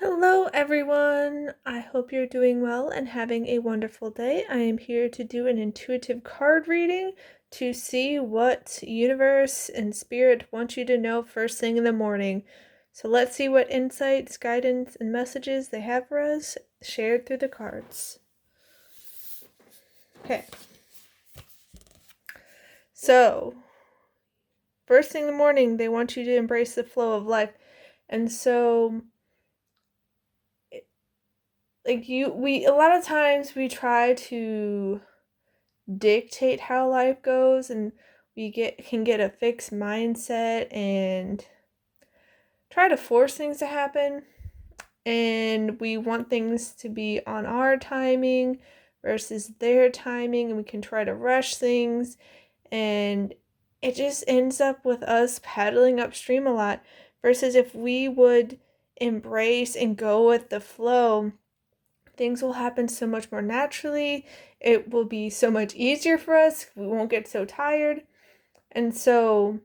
Hello, everyone. I hope you're doing well and having a wonderful day. I am here to do an intuitive card reading to see what universe and spirit want you to know first thing in the morning. So let's see what insights, guidance, and messages they have for us shared through the cards. Okay. So, first thing in the morning, they want you to embrace the flow of life. And so we a lot of times we try to dictate how life goes, and we can get a fixed mindset and try to force things to happen, and we want things to be on our timing versus their timing, and we can try to rush things, and it just ends up with us paddling upstream a lot versus if we would embrace and go with the flow, things will happen so much more naturally. It will be so much easier for us. We won't get so tired. And so,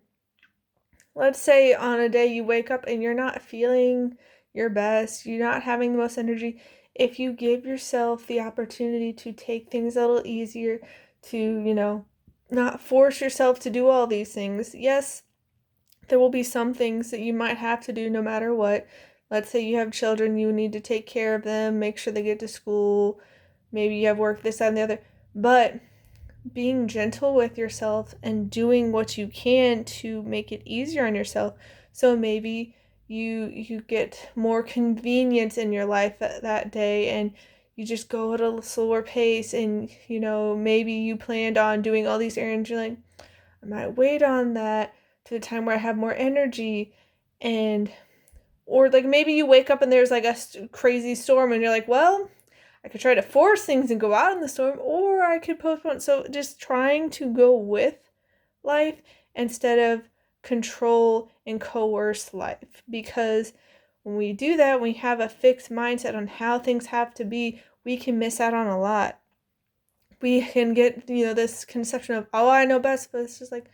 let's say on a day you wake up and you're not feeling your best, you're not having the most energy. If you give yourself the opportunity to take things a little easier, to, not force yourself to do all these things. Yes, there will be some things that you might have to do no matter what. Let's say you have children, you need to take care of them, make sure they get to school, maybe you have work, this, that, and the other. But being gentle with yourself and doing what you can to make it easier on yourself. So maybe you get more convenience in your life that day, and you just go at a slower pace, and maybe you planned on doing all these errands, you're like, I might wait on that to the time where I have more energy. And or like maybe you wake up and there's like a crazy storm, and you're like, well, I could try to force things and go out in the storm, or I could postpone. So just trying to go with life instead of control and coerce life. Because when we do that, when we have a fixed mindset on how things have to be, we can miss out on a lot. We can get, this conception of, oh, I know best, but it's just like,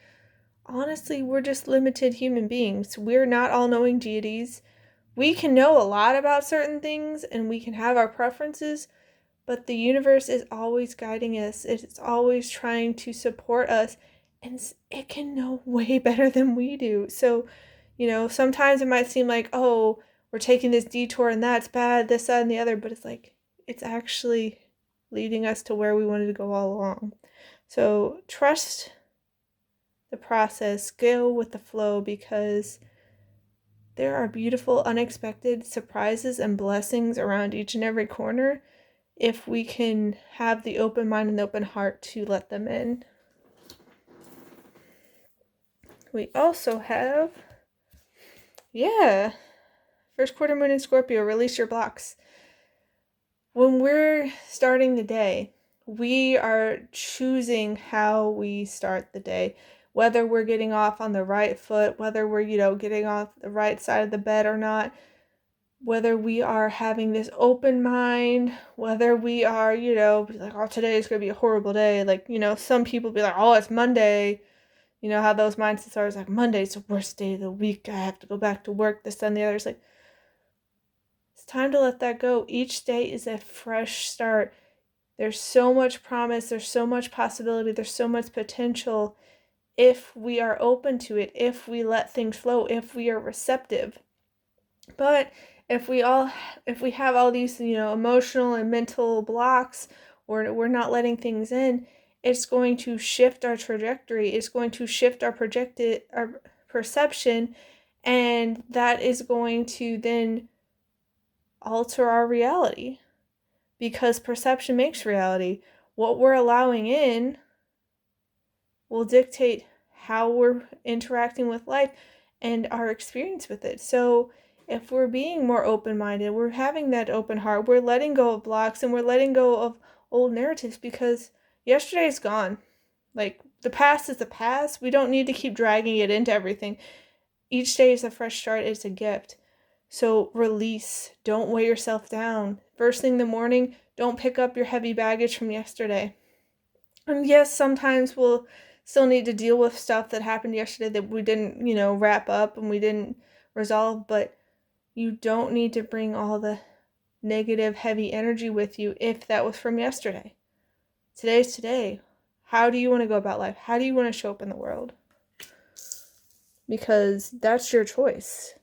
honestly, we're just limited human beings. We're not all-knowing deities. We can know a lot about certain things, and we can have our preferences, but the universe is always guiding us. It's always trying to support us, and it can know way better than we do. So, sometimes it might seem like, oh, we're taking this detour and that's bad, this, that, and the other, but it's like, it's actually leading us to where we wanted to go all along. So trust the process, go with the flow, because there are beautiful, unexpected surprises and blessings around each and every corner if we can have the open mind and the open heart to let them in. We also have, first quarter moon in Scorpio, release your blocks. When we're starting the day, we are choosing how we start the day. Whether we're getting off on the right foot, whether we're, getting off the right side of the bed or not, whether we are having this open mind, whether we are, like, oh, today is going to be a horrible day. Like, some people be like, oh, it's Monday. You know how those mindsets are. It's like, Monday's the worst day of the week. I have to go back to work, this, and the other. It's like, it's time to let that go. Each day is a fresh start. There's so much promise. There's so much possibility. There's so much potential if we are open to it, if we let things flow, if we are receptive. But if we have all these, emotional and mental blocks, or we're not letting things in, it's going to shift our trajectory. It's going to shift our perception, and that is going to then alter our reality, because perception makes reality. What we're allowing in will dictate how we're interacting with life and our experience with it. So if we're being more open-minded, we're having that open heart, we're letting go of blocks, and we're letting go of old narratives, because yesterday's gone. Like, the past is the past. We don't need to keep dragging it into everything. Each day is a fresh start. It's a gift. So release. Don't weigh yourself down. First thing in the morning, don't pick up your heavy baggage from yesterday. And yes, sometimes we'll still need to deal with stuff that happened yesterday that we didn't, wrap up and we didn't resolve, but You don't need to bring all the negative, heavy energy with you if that was from yesterday. Today's today. How do you want to go about life? How do you want to show up in the world? Because that's your choice.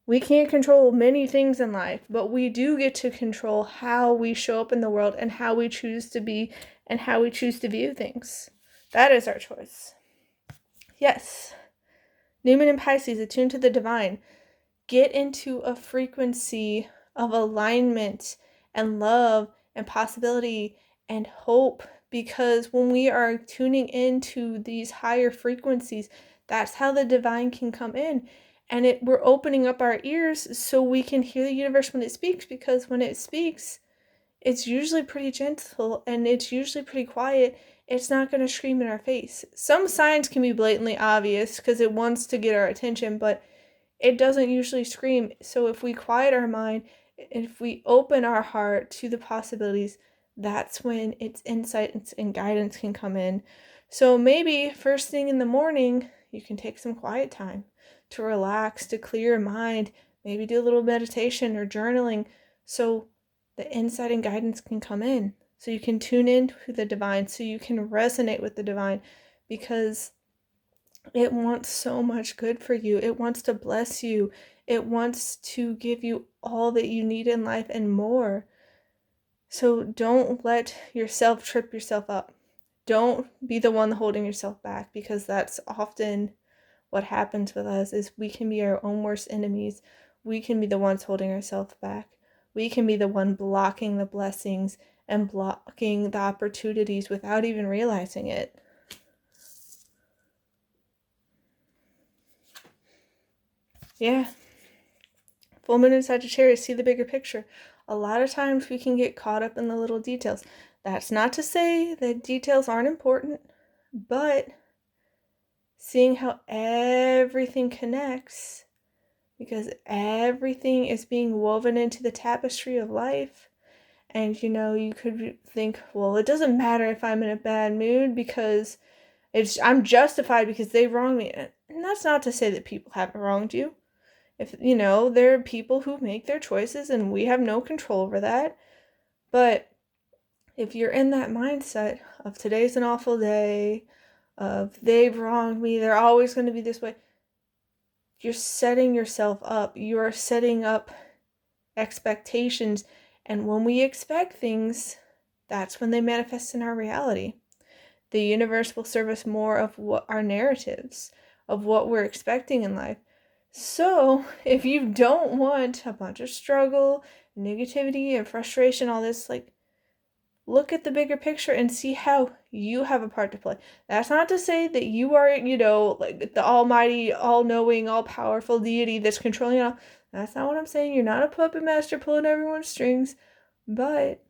We can't control many things in life, but we do get to control how we show up in the world and how we choose to be and how we choose to view things. That is our choice. Yes. New Moon in Pisces, attuned to the divine. Get into a frequency of alignment and love and possibility and hope, because when we are tuning into these higher frequencies, that's how the divine can come in. And we're opening up our ears so we can hear the universe when it speaks, because when it speaks, it's usually pretty gentle and it's usually pretty quiet. It's not going to scream in our face. Some signs can be blatantly obvious because it wants to get our attention, but it doesn't usually scream. So if we quiet our mind, if we open our heart to the possibilities, that's when its insights and guidance can come in. So maybe first thing in the morning, you can take some quiet time to relax, to clear your mind, maybe do a little meditation or journaling, so the insight and guidance can come in. So you can tune into the divine, so you can resonate with the divine, because it wants so much good for you. It wants to bless you. It wants to give you all that you need in life and more. So don't let yourself trip yourself up. Don't be the one holding yourself back, because that's often what happens with us, is we can be our own worst enemies. We can be the ones holding ourselves back. We can be the one blocking the blessings and blocking the opportunities without even realizing it. Yeah. Full moon in Sagittarius, see the bigger picture. A lot of times we can get caught up in the little details. That's not to say that details aren't important, but seeing how everything connects, because everything is being woven into the tapestry of life. And you could think, well, it doesn't matter if I'm in a bad mood because I'm justified because they wronged me. And that's not to say that people haven't wronged you. If, there are people who make their choices and we have no control over that. But if you're in that mindset of today's an awful day, of they've wronged me, they're always going to be this way, you're setting yourself up. You are setting up expectations. And when we expect things, that's when they manifest in our reality. The universe will serve us more of what our narratives, of what we're expecting in life. So if you don't want a bunch of struggle, negativity, and frustration, all this, look at the bigger picture and see how you have a part to play. That's not to say that you are, the almighty, all-knowing, all-powerful deity that's controlling it all. That's not what I'm saying. You're not a puppet master pulling everyone's strings. But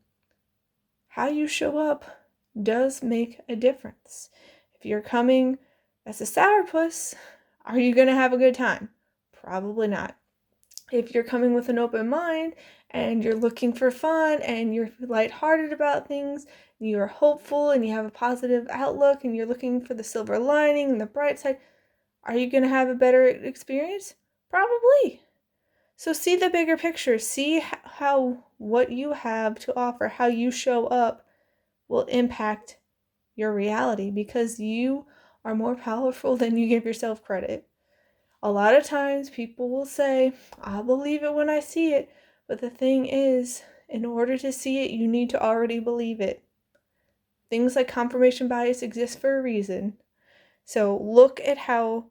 how you show up does make a difference. If you're coming as a sourpuss, are you going to have a good time? Probably not. If you're coming with an open mind and you're looking for fun and you're lighthearted about things, and you're hopeful and you have a positive outlook and you're looking for the silver lining and the bright side, are you going to have a better experience? Probably. So see the bigger picture. See how what you have to offer, how you show up, will impact your reality, because you are more powerful than you give yourself credit. A lot of times people will say, I'll believe it when I see it. But the thing is, in order to see it, you need to already believe it. Things like confirmation bias exist for a reason. So look at how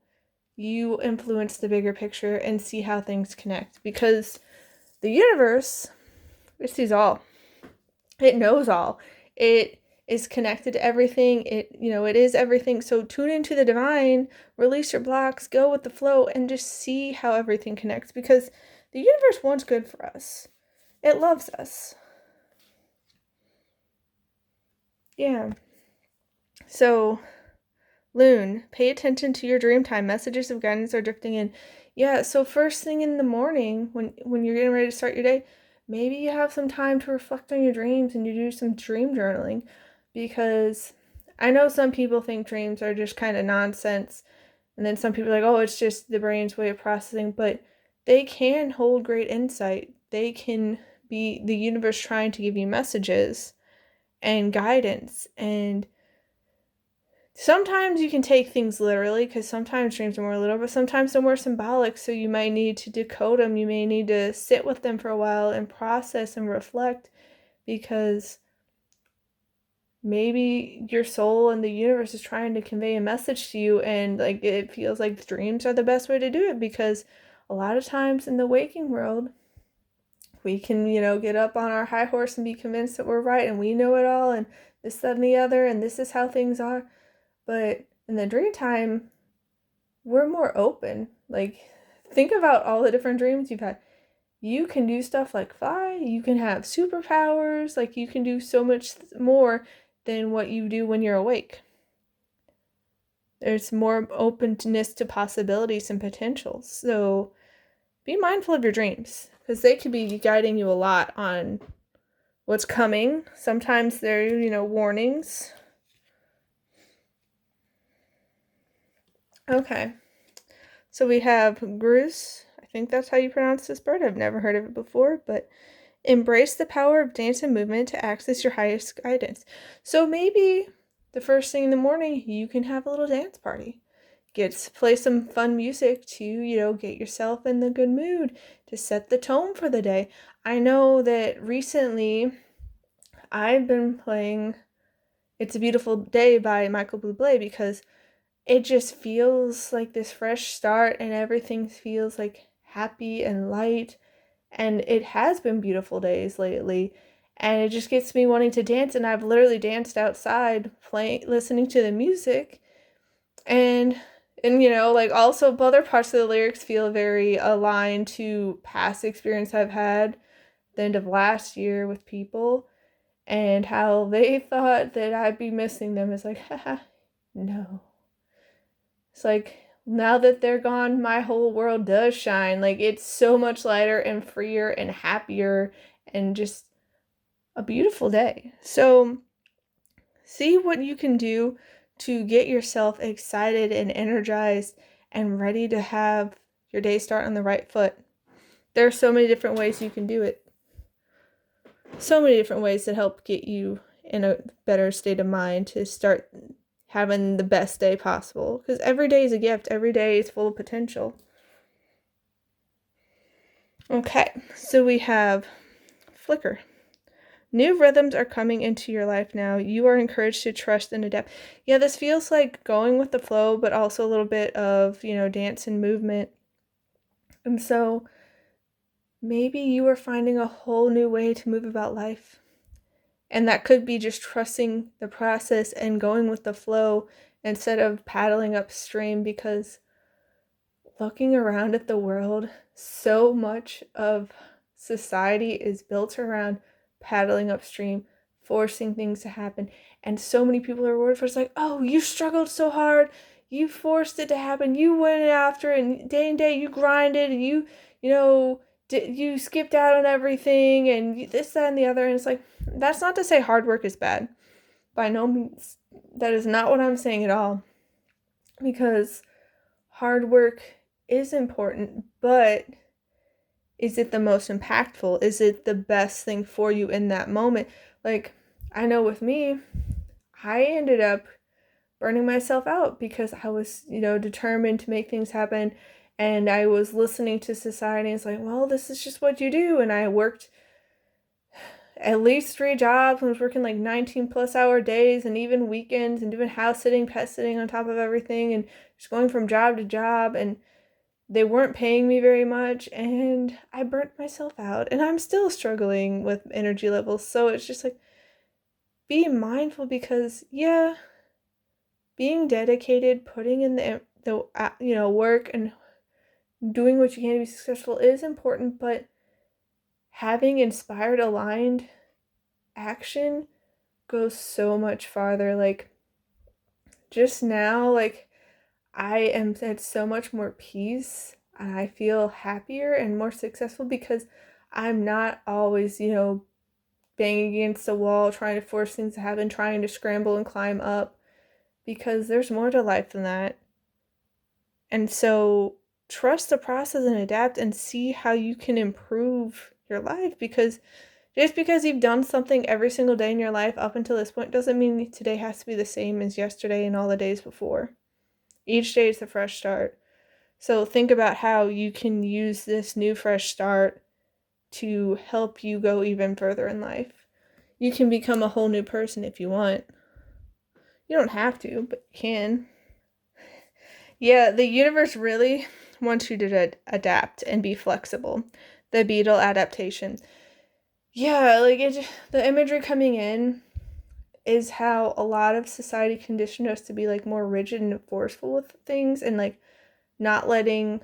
you influence the bigger picture and see how things connect. Because the universe, it sees all. It knows all. It is connected to everything. It is everything. So tune into the divine, release your blocks, go with the flow, and just see how everything connects, because the universe wants good for us. It loves us. Yeah. So, Loon, pay attention to your dream time. Messages of guidance are drifting in. Yeah, so first thing in the morning, when you're getting ready to start your day, maybe you have some time to reflect on your dreams and you do some dream journaling, because I know some people think dreams are just kind of nonsense, and then some people are like, oh, it's just the brain's way of processing, but they can hold great insight. They can be the universe trying to give you messages and guidance. And sometimes you can take things literally, because sometimes dreams are more literal, but sometimes they're more symbolic. So you might need to decode them. You may need to sit with them for a while and process and reflect, because maybe your soul and the universe is trying to convey a message to you, and like it feels like dreams are the best way to do it, because a lot of times in the waking world we can, get up on our high horse and be convinced that we're right and we know it all and this, that, and the other, and this is how things are. But in the dream time, we're more open. Like, think about all the different dreams you've had. You can do stuff like fly, you can have superpowers, like you can do so much more than what you do when you're awake. There's more openness to possibilities and potentials. So be mindful of your dreams, because they could be guiding you a lot on what's coming. Sometimes they're, warnings. Okay. So we have Grus. I think that's how you pronounce this bird. I've never heard of it before, but embrace the power of dance and movement to access your highest guidance. So maybe the first thing in the morning, you can have a little dance party. Play some fun music to, get yourself in the good mood, to set the tone for the day. I know that recently I've been playing It's a Beautiful Day by Michael Bublé, because it just feels like this fresh start and everything feels like happy and light. And it has been beautiful days lately. And it just gets me wanting to dance. And I've literally danced outside listening to the music. And like also other parts of the lyrics feel very aligned to past experience I've had the end of last year with people, and how they thought that I'd be missing them. It's like, haha, no. It's like, now that they're gone, my whole world does shine. Like, it's so much lighter and freer and happier and just a beautiful day. So see what you can do to get yourself excited and energized and ready to have your day start on the right foot. There are so many different ways you can do it. So many different ways that help get you in a better state of mind to start having the best day possible. Because every day is a gift. Every day is full of potential. Okay, so we have Flicker. New rhythms are coming into your life now. You are encouraged to trust and adapt. Yeah, this feels like going with the flow, but also a little bit of, dance and movement. And so maybe you are finding a whole new way to move about life. And that could be just trusting the process and going with the flow instead of paddling upstream, because looking around at the world, so much of society is built around paddling upstream, forcing things to happen. And so many people are rewarded for it's like, oh, you struggled so hard, you forced it to happen, you went after it, and day you grinded, and you skipped out on everything, and this, that, and the other. And it's like, that's not to say hard work is bad. By no means. That is not what I'm saying at all. Because hard work is important, but is it the most impactful? Is it the best thing for you in that moment? Like, I know with me, I ended up burning myself out because I was, determined to make things happen, and I was listening to society. It's like, well, this is just what you do. And I worked at least 3 jobs and was working like 19 plus hour days and even weekends and doing house sitting, pet sitting on top of everything, and just going from job to job, and they weren't paying me very much, and I burnt myself out, and I'm still struggling with energy levels. So it's just like, be mindful, because yeah, being dedicated, putting in the work and doing what you can to be successful is important, but having inspired, aligned action goes so much farther. Like, just now, like, I am at so much more peace, and I feel happier and more successful because I'm not always, banging against a wall, trying to force things to happen, trying to scramble and climb up, because there's more to life than that. And so trust the process and adapt and see how you can improve your life, because just because you've done something every single day in your life up until this point doesn't mean today has to be the same as yesterday and all the days before. Each day is a fresh start. So think about how you can use this new fresh start to help you go even further in life. You can become a whole new person if you want. You don't have to, but you can. Yeah, the universe really wants you to adapt and be flexible. The beetle adaptation. Yeah, like the imagery coming in is how a lot of society conditioned us to be like more rigid and forceful with things, and like not letting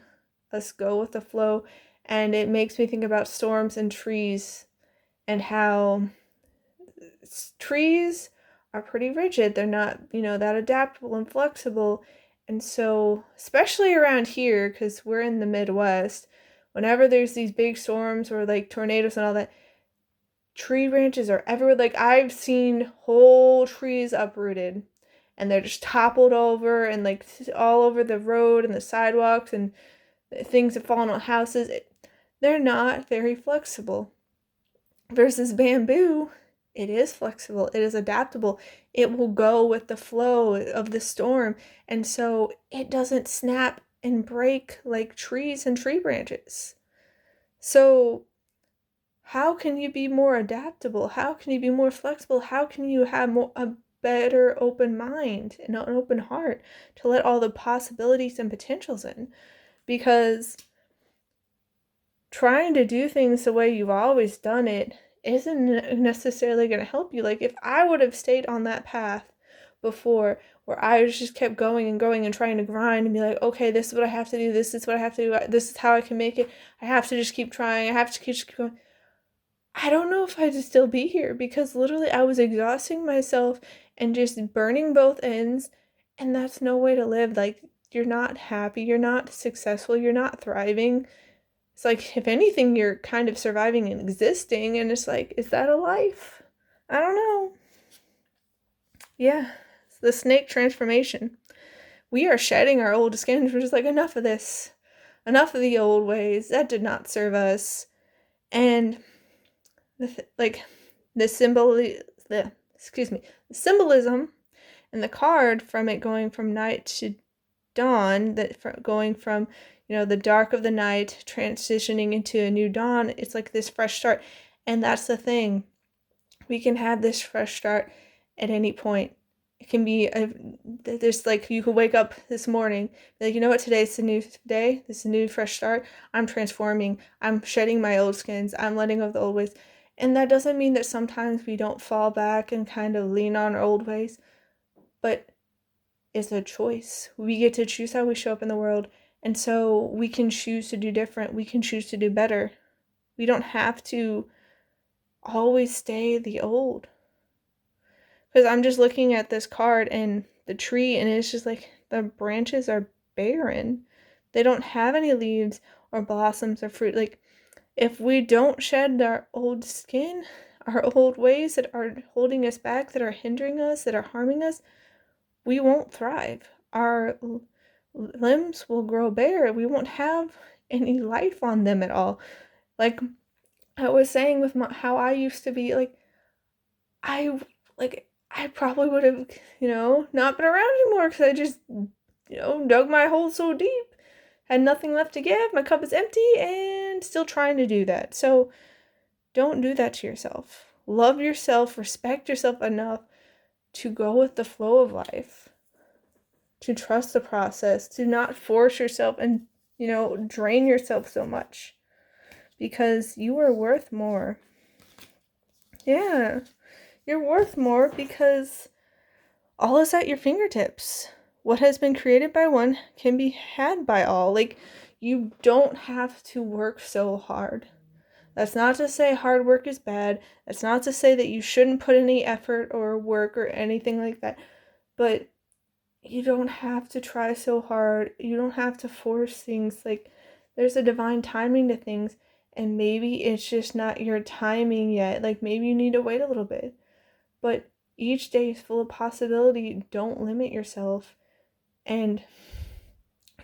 us go with the flow. And it makes me think about storms and trees, and how trees are pretty rigid. They're not, that adaptable and flexible. And so, especially around here, because we're in the Midwest, whenever there's these big storms or like tornadoes and all that, tree branches are everywhere. Like, I've seen whole trees uprooted and they're just toppled over and like all over the road and the sidewalks, and things have fallen on houses. They're not very flexible. Versus bamboo, it is flexible, it is adaptable, it will go with the flow of the storm, and so it doesn't snap and break like trees and tree branches. So how can you be more adaptable? How can you be more flexible? How can you have a better open mind and an open heart to let all the possibilities and potentials in? Because trying to do things the way you've always done it isn't necessarily going to help you. Like, if I would have stayed on that path before, where I just kept going and going and trying to grind and be like, okay, this is what I have to do, this is what I have to do, this is how I can make it, I have to just keep trying, I have to keep going, I don't know if I'd still be here, because literally I was exhausting myself and just burning both ends, and that's no way to live. Like, you're not happy, you're not successful, you're not thriving. It's like, if anything, you're kind of surviving and existing, and it's like, is that a life? I don't know. Yeah, it's the snake transformation. We are shedding our old skins. We're just like, enough of this. Enough of the old ways. That did not serve us. And the symbolism and the card from it going from night to dawn, going from the dark of the night transitioning into a new dawn, it's like this fresh start. And that's the thing, we can have this fresh start at any point. It can be there's like, you could wake up this morning, be like, you know what, today's a new day, this is a new fresh start, I'm transforming, I'm shedding my old skins, I'm letting go of the old ways. And that doesn't mean that sometimes we don't fall back and kind of lean on our old ways, but it's a choice. We get to choose how we show up in the world. And so we can choose to do different. We can choose to do better. We don't have to always stay the old. Because I'm just looking at this card and the tree, and it's just like the branches are barren. They don't have any leaves or blossoms or fruit. Like, if we don't shed our old skin, our old ways that are holding us back, that are hindering us, that are harming us, we won't thrive. Our limbs will grow bare. We won't have any life on them at all. Like I was saying with how I used to be, I probably would have, not been around anymore, because I just, dug my hole so deep, had nothing left to give, my cup is empty, and still trying to do that. So don't do that to yourself. Love yourself, respect yourself enough to go with the flow of life, to trust the process, to not force yourself and, drain yourself so much, because you are worth more. Yeah, you're worth more, because all is at your fingertips. What has been created by one can be had by all. Like, you don't have to work so hard. That's not to say hard work is bad. That's not to say that you shouldn't put any effort or work or anything like that. But you don't have to try so hard. You don't have to force things. Like, there's a divine timing to things, and maybe it's just not your timing yet. Like, maybe you need to wait a little bit. But each day is full of possibility. Don't limit yourself, and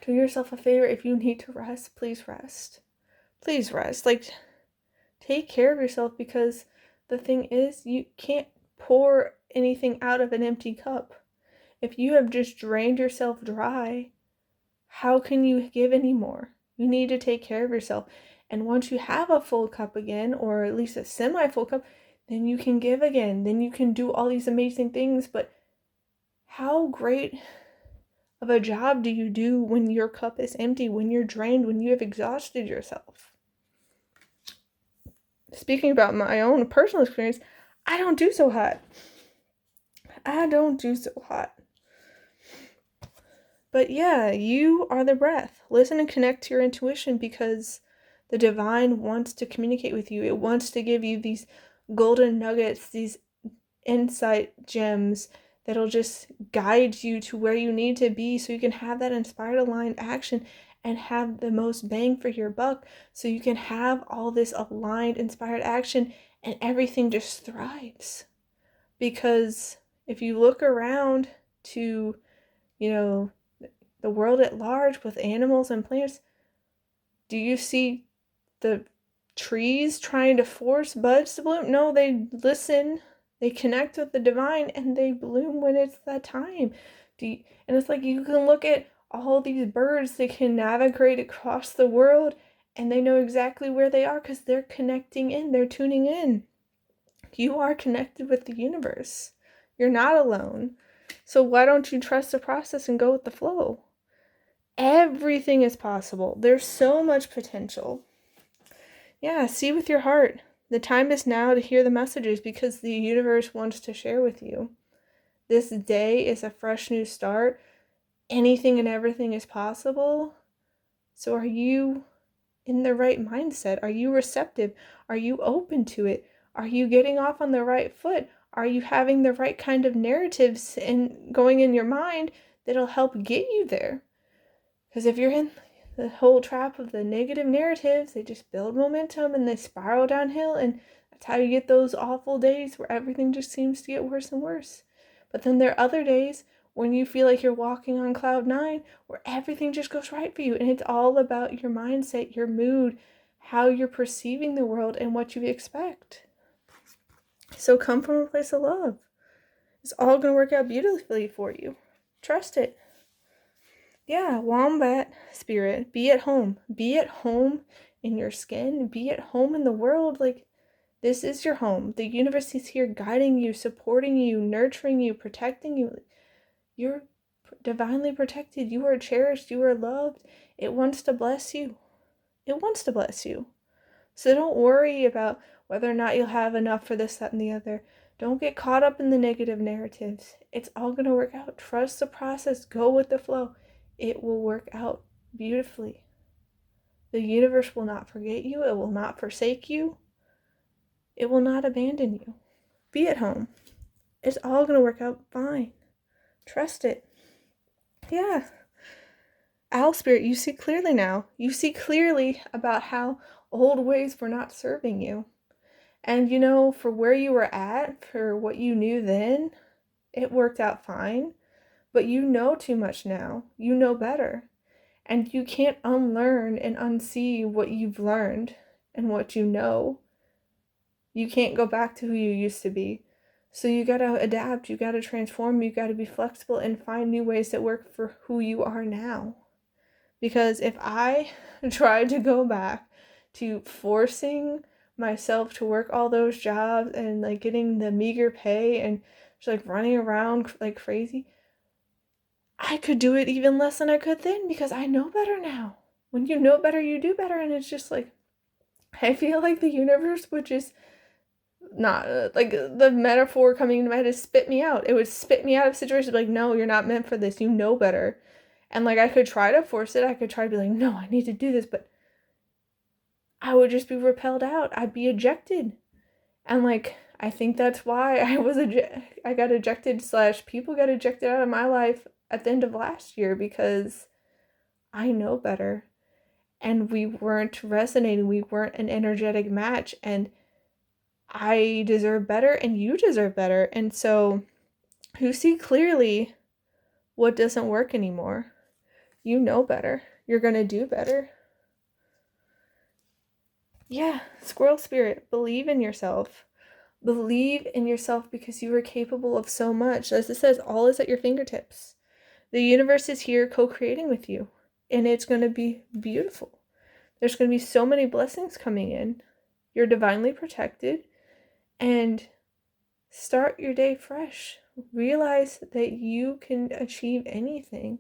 do yourself a favor. If you need to rest, please rest. Please rest. Like, take care of yourself, because the thing is, you can't pour anything out of an empty cup. If you have just drained yourself dry, how can you give any more? You need to take care of yourself. And once you have a full cup again, or at least a semi-full cup, then you can give again. Then you can do all these amazing things. But how great of a job do you do when your cup is empty, when you're drained, when you have exhausted yourself? Speaking about my own personal experience, I don't do so hot. But yeah, you are the breath. Listen and connect to your intuition, because the divine wants to communicate with you. It wants to give you these golden nuggets, these insight gems that'll just guide you to where you need to be, so you can have that inspired, aligned action and have the most bang for your buck, so you can have all this aligned, inspired action and everything just thrives. Because if you look around to, the world at large with animals and plants, do you see the trees trying to force buds to bloom? No, they listen, they connect with the divine, and they bloom when it's that time. And it's like, you can look at all these birds that can navigate across the world, and they know exactly where they are because they're connecting in, they're tuning in. You are connected with the universe. You're not alone. So why don't you trust the process and go with the flow? Everything is possible. There's so much potential. Yeah, see with your heart. The time is now to hear the messages, because the universe wants to share with you. This day is a fresh new start. Anything and everything is possible. So are you in the right mindset? Are you receptive? Are you open to it? Are you getting off on the right foot? Are you having the right kind of narratives and going in your mind that'll help get you there? Because if you're in the whole trap of the negative narratives, they just build momentum and they spiral downhill, and that's how you get those awful days where everything just seems to get worse and worse. But then there are other days when you feel like you're walking on cloud 9, where everything just goes right for you, and it's all about your mindset, your mood, how you're perceiving the world, and what you expect. So come from a place of love. It's all going to work out beautifully for you. Trust it. Yeah, wombat spirit, be at home. Be at home in your skin. Be at home in the world. Like, this is your home. The universe is here guiding you, supporting you, nurturing you, protecting you. You're divinely protected. You are cherished. You are loved. It wants to bless you. It wants to bless you. So don't worry about whether or not you'll have enough for this, that, and the other. Don't get caught up in the negative narratives. It's all going to work out. Trust the process. Go with the flow. It will work out beautifully. The universe will not forget you. It will not forsake you. It will not abandon you. Be at home. It's all going to work out fine. Trust it. Yeah. Owl spirit, you see clearly now. You see clearly about how old ways were not serving you. And for where you were at, for what you knew then, it worked out fine. But you know too much now. You know better. And you can't unlearn and unsee what you've learned and what you know. You can't go back to who you used to be. So you gotta adapt, you gotta transform, you gotta be flexible and find new ways that work for who you are now. Because if I tried to go back to forcing myself to work all those jobs and like getting the meager pay and just like running around like crazy, I could do it even less than I could then, because I know better now. When you know better, you do better. And it's just like, I feel like the universe would just not, like the metaphor coming into my head is spit me out. It would spit me out of situations like, no, you're not meant for this. You know better. And like, I could try to force it. I could try to be like, no, I need to do this. But I would just be repelled out. I'd be ejected. And like, I think that's why I got ejected / people got ejected out of my life at the end of last year, because I know better. And we weren't resonating. We weren't an energetic match. And I deserve better and you deserve better. And so you see clearly what doesn't work anymore. You know better. You're going to do better. Yeah, squirrel spirit, believe in yourself. Believe in yourself because you are capable of so much. As it says, all is at your fingertips. The universe is here co-creating with you, and it's going to be beautiful. There's going to be so many blessings coming in. You're divinely protected, and start your day fresh. Realize that you can achieve anything,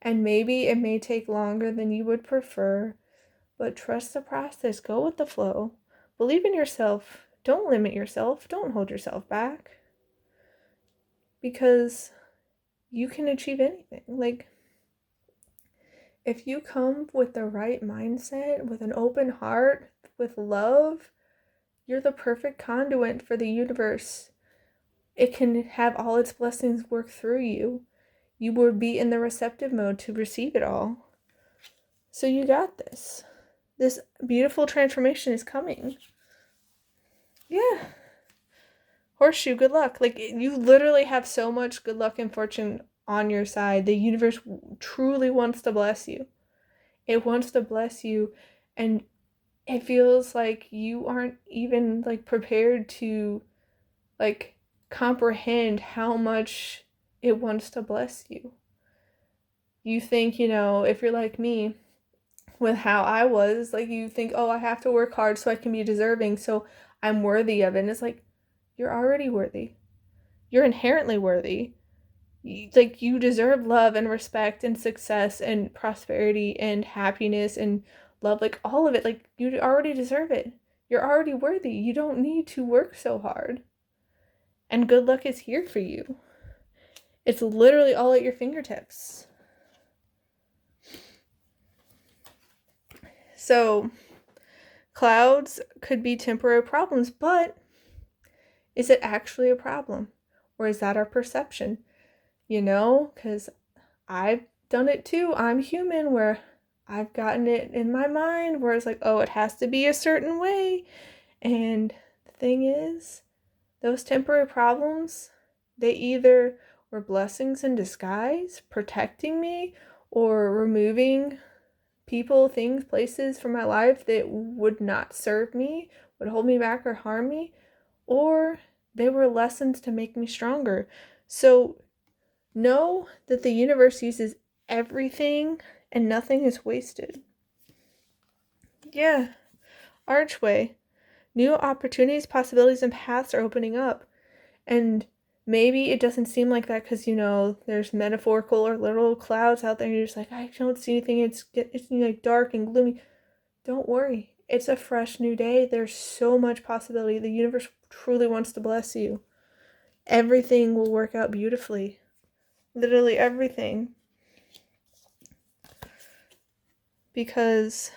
and maybe it may take longer than you would prefer, but trust the process. Go with the flow. Believe in yourself. Don't limit yourself. Don't hold yourself back, because you can achieve anything. Like, if you come with the right mindset, with an open heart, with love, you're the perfect conduit for the universe. It can have all its blessings work through you. You will be in the receptive mode to receive it all. So you got this. This beautiful transformation is coming. Yeah. Horseshoe, good luck. Like, you literally have so much good luck and fortune on your side. The universe truly wants to bless you. It wants to bless you, and it feels like you aren't even like prepared to like comprehend how much it wants to bless you. You think, if you're like me with how I was, like, you think, oh, I have to work hard so I can be deserving, so I'm worthy of it. And it's like, you're already worthy. You're inherently worthy. Like, you deserve love and respect and success and prosperity and happiness and love, like all of it. Like, you already deserve it. You're already worthy. You don't need to work so hard. And good luck is here for you. It's literally all at your fingertips. So, clouds could be temporary problems, but is it actually a problem? Or is that our perception? Because I've done it too. I'm human, where I've gotten it in my mind where it's like, oh, it has to be a certain way. And the thing is, those temporary problems, they either were blessings in disguise, protecting me, or removing people, things, places from my life that would not serve me, would hold me back or harm me, or they were lessons to make me stronger. So know that the universe uses everything and nothing is wasted. Yeah. Archway. New opportunities, possibilities, and paths are opening up. And maybe it doesn't seem like that because, there's metaphorical or literal clouds out there and you're just like, I don't see anything. It's like dark and gloomy. Don't worry. It's a fresh new day. There's so much possibility. The universe truly wants to bless you. Everything will work out beautifully. Literally everything. Because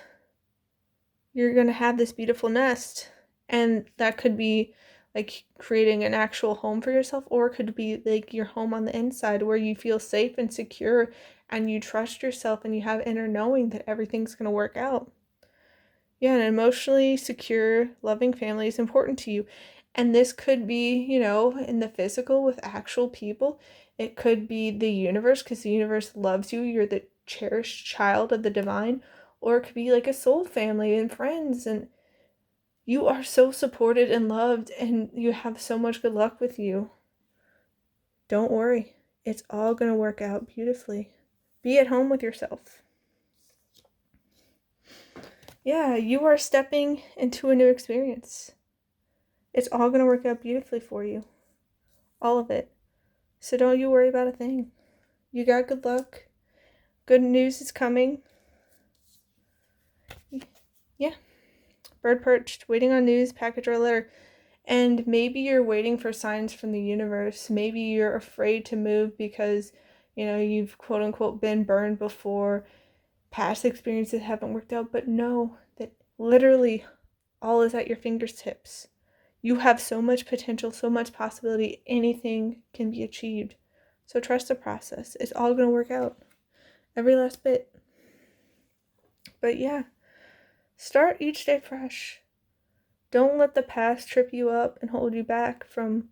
you're going to have this beautiful nest. And that could be like creating an actual home for yourself, or it could be like your home on the inside where you feel safe and secure and you trust yourself and you have inner knowing that everything's going to work out. Yeah, an emotionally secure, loving family is important to you. And this could be, in the physical with actual people. It could be the universe because the universe loves you. You're the cherished child of the divine. Or it could be like a soul family and friends, and you are so supported and loved, and you have so much good luck with you. Don't worry. It's all going to work out beautifully. Be at home with yourself. Yeah, you are stepping into a new experience. It's all going to work out beautifully for you. All of it. So don't you worry about a thing. You got good luck. Good news is coming. Yeah. Bird perched, waiting on news, package, or letter. And maybe you're waiting for signs from the universe. Maybe you're afraid to move because, you've quote unquote been burned before. Past experiences haven't worked out. But know that literally all is at your fingertips. You have so much potential, so much possibility. Anything can be achieved. So trust the process. It's all going to work out. Every last bit. But yeah, start each day fresh. Don't let the past trip you up and hold you back from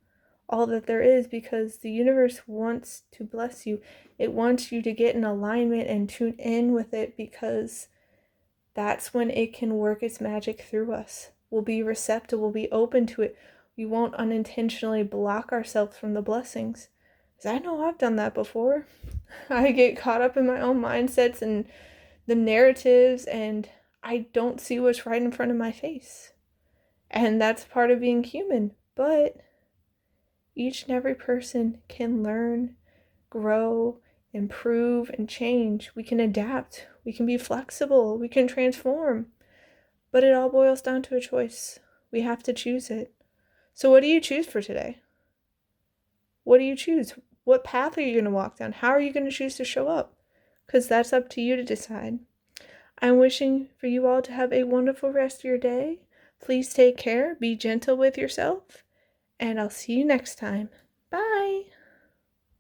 all that there is, because the universe wants to bless you. It wants you to get in alignment and tune in with it, because that's when it can work its magic through us. We'll be receptive, we'll be open to it. We won't unintentionally block ourselves from the blessings. Because I know I've done that before. I get caught up in my own mindsets and the narratives, and I don't see what's right in front of my face. And that's part of being human. But each and every person can learn, grow, improve, and change. We can adapt. We can be flexible. We can transform. But it all boils down to a choice. We have to choose it. So what do you choose for today? What do you choose? What path are you going to walk down? How are you going to choose to show up? Because that's up to you to decide. I'm wishing for you all to have a wonderful rest of your day. Please take care. Be gentle with yourself. And I'll see you next time. Bye.